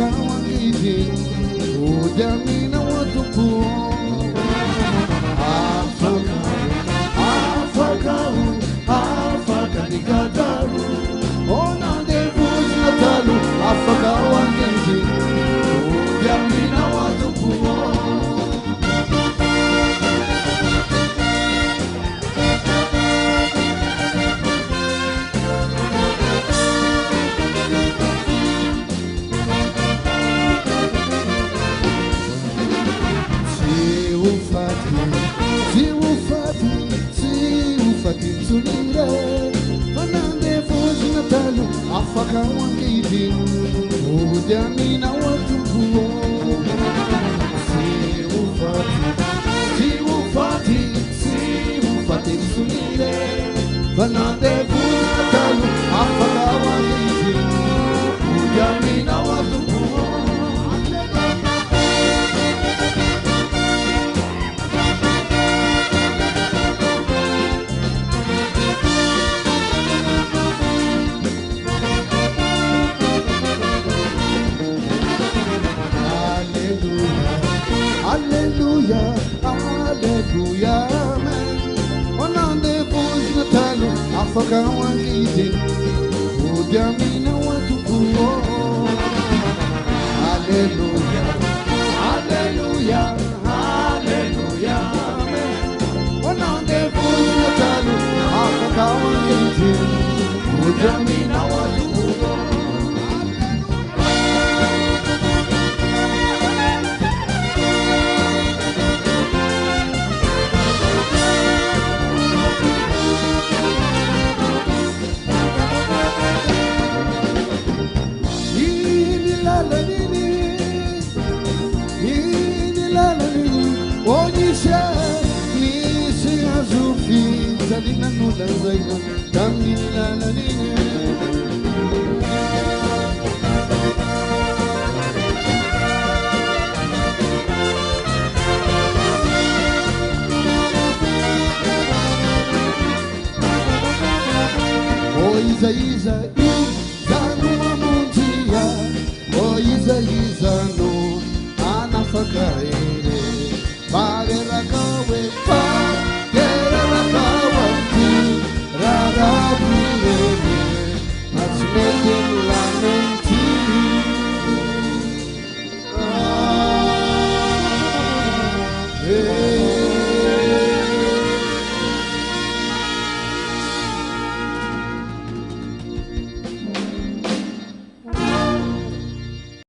afaka wangiti ujamina watupu afaka nikataru ona devuzi natalu afaka wangiti ujamina watupu afaka wangiti ujamina watupu siufati sunire vanande vunatalu afaka wangiti ujamina watupu Hallelujah, hallelujah, amen. Onande fuzi natalu afaka wangiti ujamina watupu Hallelujah, hallelujah, hallelujah, amen. Onande fuzi natalu afaka wangiti ujamina watupu Zalina nula zaina, damila la nini. Oh, Isa, Isa.